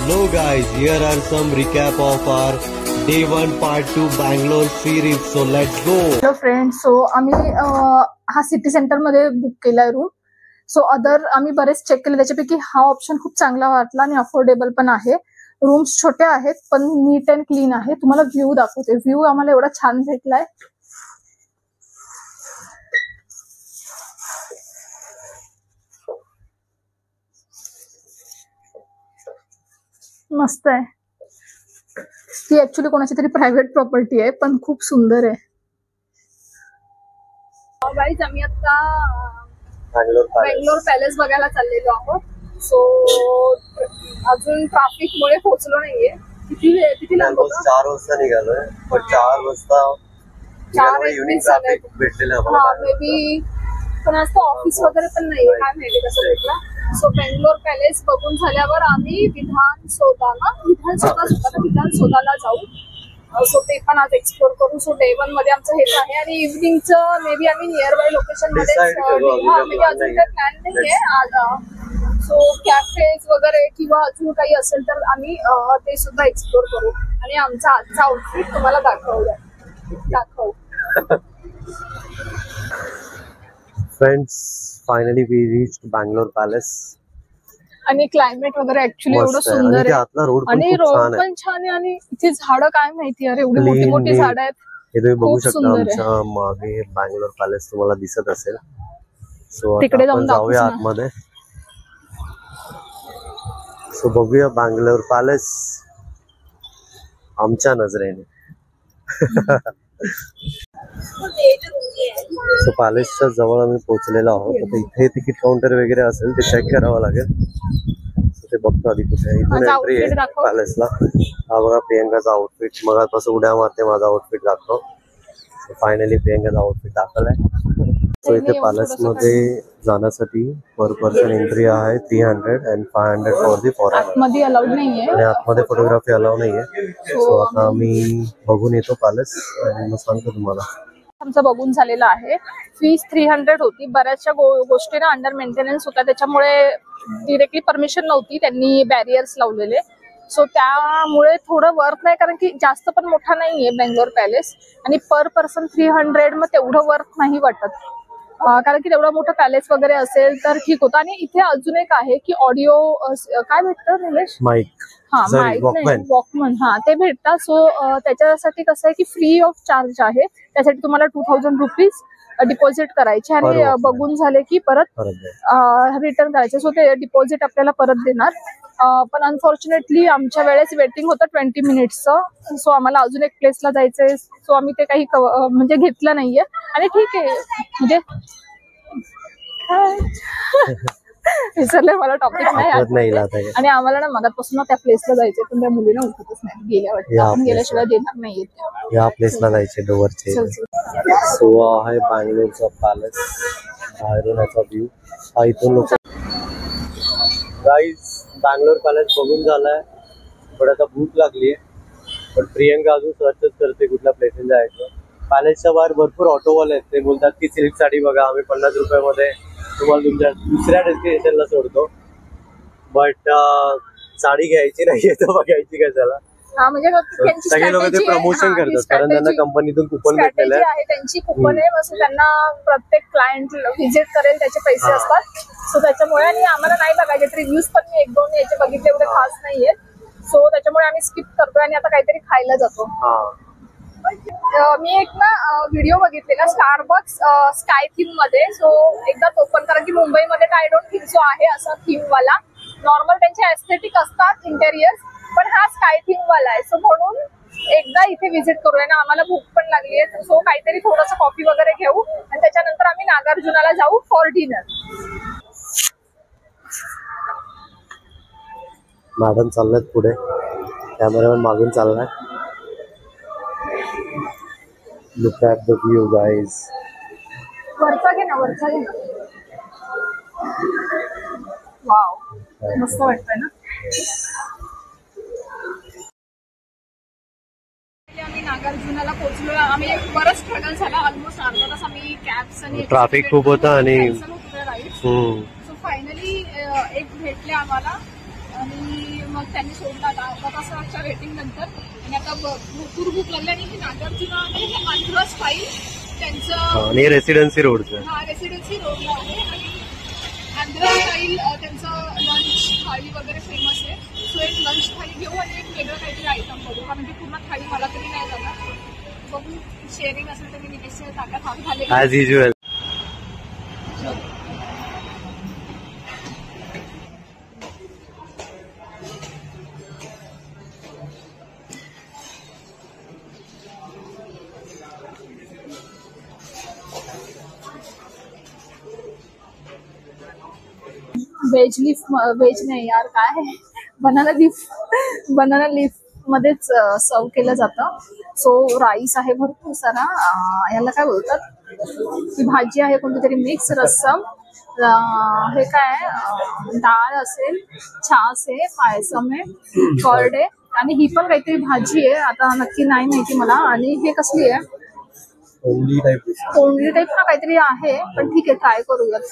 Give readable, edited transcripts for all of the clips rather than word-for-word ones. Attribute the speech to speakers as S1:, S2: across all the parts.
S1: Hello guys, here are some recap of our day 1 part 2 Bangalore series. So let's go.
S2: Hello friends, so आम्ही हा city centre मध्ये book केलाय room. So other आम्ही बरेच check केले, त्याच्यापैकी हा ऑप्शन खूप चांगला वाटला आणि अफोर्डेबल पण आहे. रूम्स छोटे आहेत पण नीट अँड क्लीन आहे. तुम्हाला व्ह्यू दाखवते. व्ह्यू आम्हाला एवढा छान भेटलाय. मस्त आहे. ती ऍक्च्युली कोणाची तरी प्रायव्हेट प्रॉपर्टी आहे पण खूप सुंदर आहे. गाईज आम्ही आता बेंगलोर पॅलेस बघायला चाललेलो आहोत. सो अजून ट्रॅफिक मुळे पोहोचलो नाहीये. किती लांब होतं?
S1: 4 वाजता निघालोय पण 4 वाजता
S2: 4:21
S1: ट्रॅफिक भेटलेलं आम्हाला.
S2: मे बी पण आज ऑफिस वगैरे पण नाहीये, काय माहिती कसं भेटला. सो बेंगलोर पॅलेस बघून झाल्यावर आम्ही विधानसौधाला जाऊ. सो ते पण आज एक्सप्लोर करू. सो डे 1 मध्ये आमचं हेच आहे आणि इव्हनिंगचं मे बी आम्ही नियर बाय लोकेशन मध्ये म्हणजे अजून काही प्लॅन नाहीये आज. सो कॅफेज वगैरे किंवा अजून काही असेल तर आम्ही ते सुद्धा एक्सप्लोर करू आणि आमचा आजचा आउटफिट तुम्हाला दाखवू.
S1: Friends, finally we reached Bangalore palace.
S2: आणि क्लायमेट वगैरे ऍक्च्युली एवढं सुंदर आहे आणि रोड पण छान आहे आणि इथे झाडं काय माहिती यार, एवढी मोठी मोठी झाडं आहेत.
S1: हे तुम्ही बघू शकता आमच्या मागे बँगलोर पॅलेस तुम्हाला दिसत असेल. सो
S2: तिकडे जाऊन
S1: जाऊया आतमध्ये. सो बघूया बँगलोर पॅलेस आमच्या नजरेने. सो पॅलेसच्या जवळ आम्ही पोहोचलेलो आहोत. आता इथे तिकीट काउंटर वगैरे असेल ते चेक करावं लागेल. ते बघतो आधी कुठे. इथून एंट्री आहे पॅलेसला. हा बघा प्रियंकाचा आउटफिट. मगापासून उड्या मारते माझा आउटफिट दाखव. फायनली प्रियंकाचा आउटफिट दाखवलाय. सो इथे पॅलेस मध्ये जाण्यासाठी पर पर्सन एंट्री आहे 300 and 500 फॉर दी फॉरेनर.
S2: आतमध्ये अलाउड नाहीये
S1: आणि आतमध्ये फोटोग्राफी अलाउड नाहीये. सो आता आम्ही बघून येतो पॅलेस आणि मग सांगतो तुम्हाला.
S2: आमचं बघून झालेलं आहे. फीस 300 होती. बऱ्याचशा गोष्टी ना अंडर मेंटेनन्स होत्या, त्याच्यामुळे डिरेक्टली परमिशन नव्हती, त्यांनी बॅरियर्स लावलेले. सो त्यामुळे थोडं वर्थ नाही, कारण की जास्त पण मोठा नाहीये बेंगलोर पॅलेस आणि पर पर्सन 300 मग तेवढं वर्थ नाही वाटत. कारण की तेवढा मोठा पॅलेस वगैरे असेल तर ठीक होतं. आणि इथे अजून एक आहे की ऑडिओ काय भेटतं निलेश?
S1: माईक.
S2: वॉकमन. ते भेटतात. सो त्याच्यासाठी कसं आहे की फ्री ऑफ चार्ज आहे. त्यासाठी तुम्हाला 2000 रुपीज डिपॉझिट करायचे आणि बघून झाले की परत रिटर्न करायचे. सो ते डिपॉझिट आपल्याला परत देणार. पण अनफॉर्च्युनेटली आमच्या वेळेस वेटिंग होतं 20 मिनिट्सचं. सो आम्हाला अजून एक प्लेसला जायचंय. सो आम्ही ते काही म्हणजे घेतलं नाहीये आणि ठीक आहे. म्हणजे विसरले मला टॉपिक नाही. आणि आम्हाला ना मगातपासून त्या प्लेसला जायचंय पण त्या मुलीने उठतच नाही. गेल्याशिवाय देणार नाहीये.
S1: या प्लेसला जायचे डोवरचे. सो आहे बँगलोरचा पॅलेस. बाहेरून याचा व्ह्यू हा. इथून लोक गाईज बँगलोर पॅलेस बघून झालाय. पण आता भूक लागली आहे. पण प्रियंका अजून सर्चच करते कुठल्या प्लेसला जायचं. पॅलेसच्या बाहेर भरपूर ऑटोवाले आहेत. ते बोलतात की सिल्क साडी बघा, आम्ही 50 रुपयामध्ये तुम्हाला तुमच्या दुसऱ्या डेस्टिनेशनला सोडतो. बट साडी घ्यायची नाहीये तर बघायची कशाला. सगळे लोक ते प्रमोशन करतात कारण त्यांना कंपनीतून कुपन भेटलेलं आहे.
S2: त्यांची कुपन आहे. मग त्यांना प्रत्येक क्लायंट व्हिजिट करेल त्याचे पैसे असतात. सो त्याच्यामुळे आणि आम्हाला नाही बघायचे. रिव्ह्यूज पण मी 1-2 याचे बघितले, एवढे खास नाहीये. सो त्याच्यामुळे आम्ही स्किप करतोय आणि आता काहीतरी खायला जातो. मी एक ना व्हिडिओ बघितलेला स्टारबक्स स्काय थीम मध्ये. सो एकदा तो पण, कारण की मुंबईमध्ये आय डोंट थिंक सो आहे असं थीम वाला. नॉर्मल त्यांचे एस्थेटिक असतात इंटेरियर, पण हा स्काय थीम वाला आहे. सो म्हणून एकदा इथे व्हिजिट करूया ना. आम्हाला भूक पण लागली आहे. सो काहीतरी थोडंसं कॉफी वगैरे घेऊ आणि त्याच्यानंतर आम्ही नागार्जुनाला जाऊ फॉर डिनर.
S1: मॅडम चालल्यात पुढे, कॅमेरामॅन मागून चाललाय. Look at the view guys.
S2: वरचा घे ना. वाव, मस्त वाटतंय ना. आम्ही नागार्जुनाला पोहोचलो. आम्ही बरंच स्ट्रगल झाला. ऑलमोस्ट अर्धा तास आम्ही कॅब्स आणि
S1: ट्रॅफिक खूप होतं आणि
S2: सो फायनली एक भेटले आम्हाला आणि मग त्यांनी सोडला अर्धा तासाच्या वेटिंग नंतर. आणि आता भरपूर भूक लागली आणि हे नागार्जुना आहे, हे आंध्र स्टाईल त्यांचं
S1: आणि रेसिडेन्सी रोडचं.
S2: हा रेसिडेन्सी रोडला आहे आणि आंध्र स्टाईल त्यांचं लंच थाळी वगैरे फेमस आहे. सो एक लंच थाळी घेऊ आणि एक वेगळं काहीतरी आयटम बघू, कारण की पूर्ण थाळी मला तरी नाही जाणार. बघू, शेअरिंग असेल तर मी निकेशच्या ताटात हात घालेल
S1: ॲज युज्युअल.
S2: व्हेज नाही यार, काय बनाना लीफ मध्येच सर्व केलं जातं. सो राईस आहे भरपूर सारा, याला काय बोलतात, ही भाजी आहे कोणती तरी मिक्स, रस्सम, हे काय डाळ असेल, छास आहे, पायसम आहे, कर्ड आहे आणि ही पण काहीतरी भाजी आहे, आता नक्की नाही माहिती मला. आणि हे कसली आहे, कोंडली टाईप हा काहीतरी आहे, पण ठीक आहे ट्राय करूयात.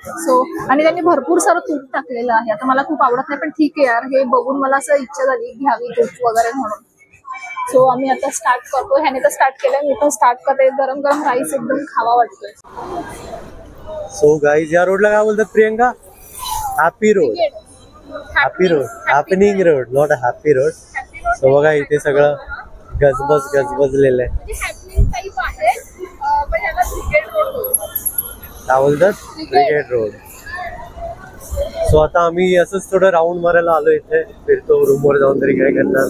S2: सो आणि त्यांनी भरपूर सारं तूप टाकलेलं आहे. आता मला तूप आवडत नाही, पण ठीक आहे यार, हे बघून मला असं इच्छा झाली घ्यावी तूप वगैरे म्हणून. सो आम्ही आता स्टार्ट करतो, ह्याने तर स्टार्ट केलंय, मी पण स्टार्ट करते. गरम गरम राईस एकदम खावा वाटतोय.
S1: सो गाईज, या रोडला काय बोलतात Priyanka? Happy road. Happy road, happening road, not a happy road. So बघा इथे सगळं गजबजलेलं आहे. काय बोलतात? Brigade road. सो आता आम्ही असंच थोडं राऊंड मारायला आलो, इथे फिरतो, रूमवर जाऊन तरी काय करणार,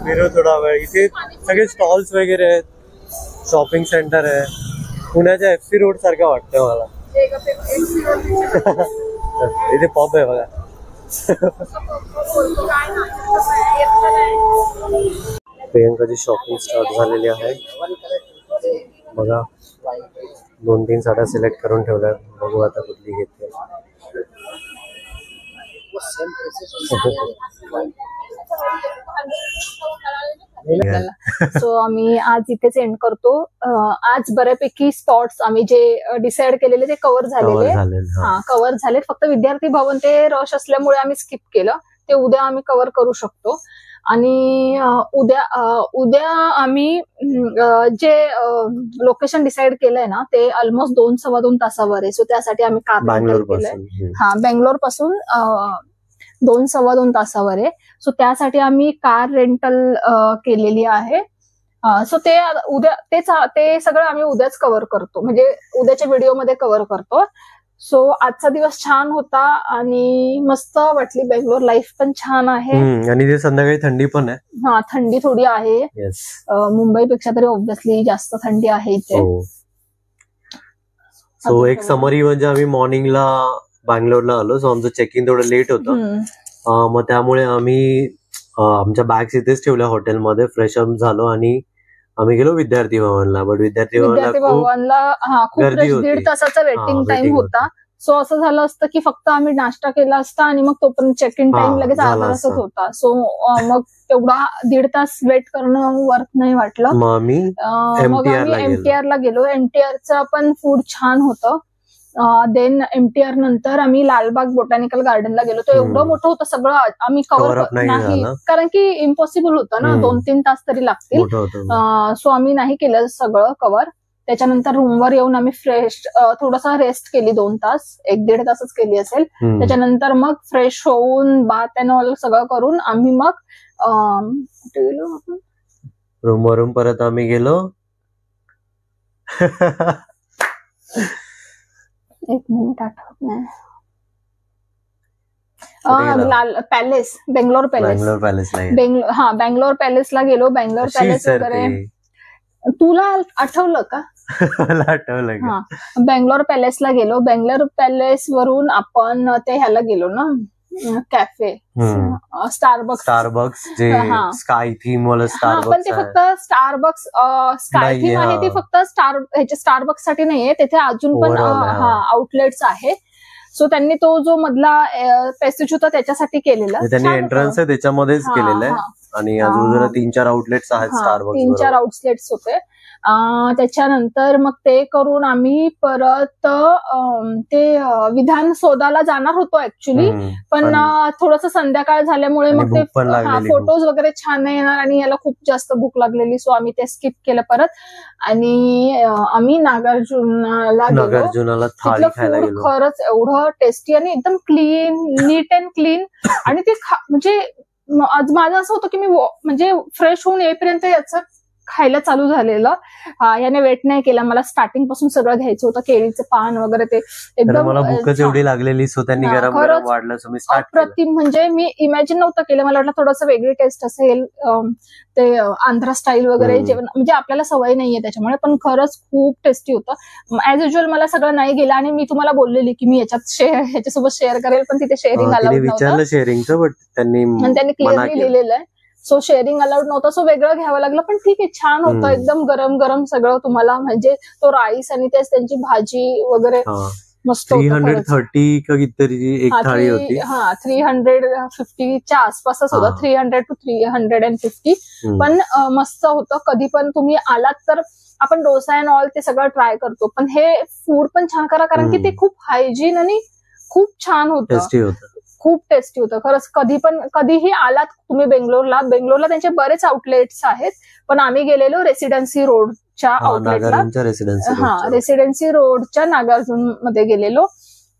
S1: फिरू थोडा वेळ. इथे सगळे स्टॉल्स वगैरे आहेत, शॉपिंग सेंटर आहे, पुण्याच्या FC रोड सारखं वाटतं मला. इथे पॉप आहे बघा. प्रियंकाची शॉपिंग स्टार्ट झालेली आहे बघा. 2-3 साड्या सिलेक्ट करून ठेवल्या, बघू आता कुठली घेते.
S2: सो आम्ही आज इथेच एंड करतो. आज बऱ्यापैकी स्पॉट्स आम्ही जे डिसाइड केलेले ते कव्हर झालेले. हा कव्हर झाले. फक्त विद्यार्थी भवन ते रश असल्यामुळे आम्ही स्किप केलं, ते उद्या आम्ही कव्हर करू शकतो. आणि उद्या आम्ही जे लोकेशन डिसाइड केलंय ना ते ऑलमोस्ट 2-2.25 तासावर आहे. सो त्यासाठी आम्ही कार रेंटल केलंय. हा, बेंगलोर पासून 2-2.25 तासावर आहे. सो त्यासाठी आम्ही कार रेंटल केलेली आहे. सो ते उद्या ते सगळं आम्ही उद्याच कव्हर करतो, म्हणजे उद्याच्या व्हिडिओमध्ये कव्हर करतो. सो आजचा दिवस छान होता आणि मस्त वाटली. बेंगलोर लाईफ पण छान आहे
S1: आणि ते संध्याकाळी थंडी पण आहे.
S2: हा, थंडी थोडी आहे. मुंबईपेक्षा तरी ऑब्व्हियसली जास्त थंडी आहे इथे.
S1: सो एक समरी म्हणजे आम्ही मॉर्निंगला बँगलोरला आलो. सो आमचं चेक इन थोडं लेट होतं, मग त्यामुळे आम्ही आमच्या बॅग्स इथेच ठेवल्या हॉटेलमध्ये, फ्रेश अप झालो आणि आम्ही गेलो विद्यार्थी भवनला. बट विद्यार्थी भवनला
S2: खूप गर्दी होती, 1.5 तासाचा वेटिंग टाइम होता. सो असं झालं असतं की फक्त आम्ही नाश्ता केला असता आणि मग तोपर्यंत चेक इन टाइम लगेच अर्धा तासात होता. सो मग तेवढा 1.5 तास वेट करणं वर्थ नाही वाटलं.
S1: मग आम्ही
S2: MTR ला गेलो. MTRचं पण फूड छान होतं. देन MTR नंतर आम्ही लालबाग बोटॅनिकल गार्डनला गेलो. तो एवढं मोठं होतं, सगळं आम्ही कव्हर नाही, कारण की इम्पॉसिबल होतं ना, 2-3 तास तरी लागतील. सो आम्ही नाही केलं सगळं कव्हर. त्याच्यानंतर रूमवर येऊन आम्ही फ्रेश थोडासा रेस्ट केली, 2 तास, 1-1.5 तासच केली असेल. त्याच्यानंतर मग फ्रेश होऊन बाथ अँड ऑल सगळं करून आम्ही मग कुठे गेलो आपण,
S1: रूमवरून परत आम्ही गेलो.
S2: एक मिनिट आठवत नाही. पॅलेस, बेंगलोर पॅलेसला गेलो. बेंगलोर पॅलेस वगैरे तुला आठवलं का?
S1: मला आठवलं.
S2: हा, बेंगलोर पॅलेसला गेलो. बेंगलोर पॅलेस वरून आपण ते ह्याला गेलो ना, कॅफे स्टारबक्स
S1: जे स्काय थीम वाला स्टारबक्स.
S2: पण ते फक्त स्टारबक्स स्काय थीम आहे, ते फक्त स्टारबक्स साठी नाहीये, तिथे अजून पण आउटलेट्स आहे. सो त्यांनी तो जो मधला पॅसेज होता त्याच्यासाठी केलेला,
S1: त्यांनी एंट्रन्स आहे त्याच्यामध्येच केलेलं आहे आणि आजूबाजूला 3-4 आउटलेट्स आहेत स्टारबक्स.
S2: 3-4 आउटलेट्स होते. त्याच्यानंतर मग ते करून आम्ही परत ते विधान सौदाला जाणार होतो ऍक्च्युली, पण थोडंसं संध्याकाळ झाल्यामुळे मग ते फोटोज वगैरे छान नाही येणार आणि याला खूप जास्त भूक लागलेली, सो आम्ही ते स्किप केलं परत. आणि आम्ही नागार्जुनाला
S1: थाळी खायला गेलो.
S2: खरंच एवढं टेस्टी आणि एकदम क्लीन, नीट अँड क्लीन. आणि ते म्हणजे माझं असं होतं की मी म्हणजे फ्रेश होऊन येईपर्यंत याचं खायला चालू झालेलं. याने वेट नाही केला, मला स्टार्टिंग पासून सगळं घ्यायचं होतं, केळीचं पान वगैरे ते एकदम.
S1: मला भूकच एवढी लागलेली, सो त्यांनी गरम गरम वाढलं, सो मी स्टार्ट केलं.
S2: अप्रतिम, म्हणजे मी इमॅजिन नव्हतं केलं. मला वाटलं थोडंसं वेगळी टेस्ट असेल, ते आंध्रा स्टाईल वगैरे जेवण, म्हणजे आपल्याला सवय नाहीये त्याच्यामुळे, पण खरंच खूप टेस्टी होतं. ऍज युज्युअल मला सगळं नाही गेलं आणि मी तुम्हाला बोललेली की मी याच्यासोबत शेअर करेल, पण तिथे शेअरिंग अलाउड
S1: विचारलं शेअरिंगचं, बट त्यांनी
S2: क्लिअरली लिहिलेलं आहे, सो शेअरिंग अलाउड नव्हतं, सो वेगळं घ्यावं लागलं. पण ठीक आहे, छान होतं, एकदम गरम गरम सगळं तुम्हाला, म्हणजे तो राईस आणि तेच त्यांची भाजी वगैरे मस्त.
S1: 330 का कितीतरी एक थाळी होती.
S2: 350च्या आसपासच होतं, 300 to 350. पण मस्त होतं. कधी पण तुम्ही आलात तर आपण डोसा अँड ऑल ते सगळं ट्राय करतो, पण हे फूड पण छान करा, कारण की ते खूप हायजीन आणि खूप छान होतं,
S1: टेस्टी होतं,
S2: खूप टेस्टी होतं खरंच. कधीही आलात तुम्ही बेंगलोरला त्यांचे बरेच आउटलेट्स आहेत, पण आम्ही गेलेलो रेसिडेन्सी रोडच्या आउटलेटला. रेसिडेन्सी रोडच्या नागार्जुन मध्ये गेलेलो,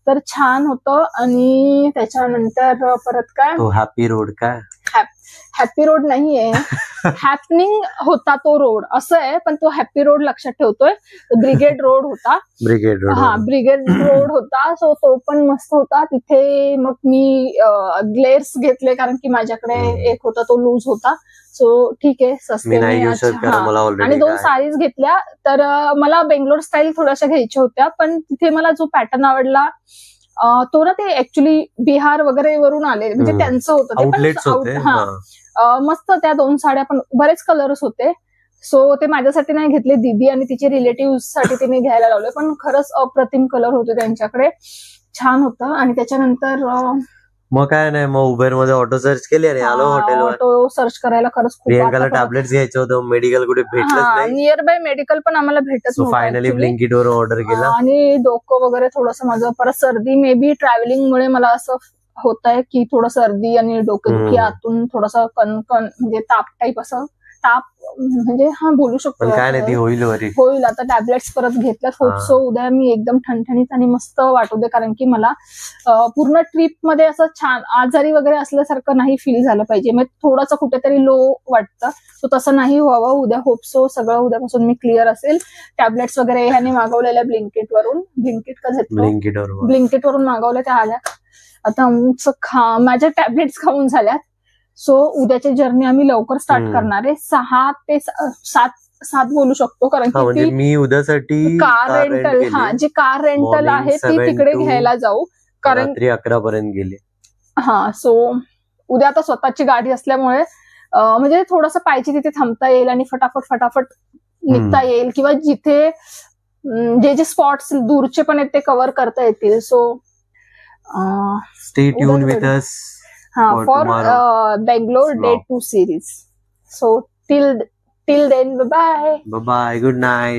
S2: तर छान होतं. आणि त्याच्यानंतर परत काय,
S1: हॅपी रोड, काय
S2: हॅपी रोड नाहीये, हॅपनिंग होता तो रोड असं आहे, पण तो हॅपी रोड लक्षात ठेवतोय. ब्रिगेड रोड होता, ब्रिगेड रोड होता, सो तो पण मस्त होता. तिथे मग मी ग्लेअर्स घेतले, कारण की माझ्याकडे एक होता तो लूज होता, सो ठीक आहे स्वस्त. आणि 2 साडीज घेतल्या. तर मला बेंगलोर स्टाईल थोड्याशा घ्यायच्या होत्या, पण तिथे मला जो पॅटर्न आवडला तो ना, ते ऍक्च्युली बिहार वगैरे वरून आले, म्हणजे त्यांचं होतं ते पण मस्त. त्या 2 साड्या पण बरेच कलर्स होते, सो ते माझ्यासाठी नाही घेतले, दीदी आणि तिचे रिलेटिव्ह साठी तिने घ्यायला लावले, पण खरंच अप्रतिम कलर होते त्यांच्याकडे, छान होतं. आणि त्याच्यानंतर
S1: मग काय नाही, मग उबेर मध्ये ऑटो सर्च केली आणि आलो हॉटेलवर.
S2: ऑटो सर्च करायला खरंच खूप.
S1: प्रियंकाला टॅब्लेट्स घ्यायचं होतं, मेडिकल कुठे भेटलंच नाही,
S2: नियर बाय मेडिकल पण आम्हाला भेटत नव्हतं.
S1: फायनली ब्लिंकिट वर ऑर्डर केला.
S2: आणि डोकं वगैरे थोडंसं माझं, परत सर्दी, मे बी ट्रॅव्हलिंग मुळे मला असं होत आहे की थोडं सर्दी आणि डोकेदुखी, आतून थोडंसं कणकण, म्हणजे ताप टाईप, असं ताप म्हणजे बोलू शकतो,
S1: काय नाही,
S2: होईल. आता टॅब्लेट्स परत घेतल्यात, होप सो उद्या मी एकदम ठणठणीत आणि मस्त वाटू दे, कारण की मला पूर्ण ट्रिप मध्ये असं छान आजारी वगैरे असल्यासारखं नाही फील झालं पाहिजे, म्हणजे थोडंसं कुठेतरी लो वाटतं, सो तसं नाही व्हावं. उद्या होप सो सगळं उद्यापासून मी क्लिअर असेल. टॅब्लेट्स वगैरे ह्याने मागवलेल्या ब्लिंकिट वरून मागवल्या, त्या आल्या. आता माझ्या टॅब्लेट्स खाऊन झाल्यात, सो उद्याची जर्नी आम्ही लवकर स्टार्ट करणार आहे. 6 ते 7 बोलू शकतो, कारण की
S1: मी उद्यासाठी
S2: कार रेंटल, जी कार रेंटल आहे ती तिकडे घ्यायला जाऊ, कारण
S1: 11 पर्यंत गेले.
S2: सो उद्या आता स्वतःची गाडी असल्यामुळे म्हणजे थोडंसं पाहिजे तिथे थांबता येईल आणि फटाफट निघता येईल, किंवा जिथे जे स्पॉट्स दूरचे पण आहेत ते कव्हर करता येतील. So
S1: stay tune with us
S2: for Bangalore Day 2 series. So till then, bye bye.
S1: Bye bye. Good night.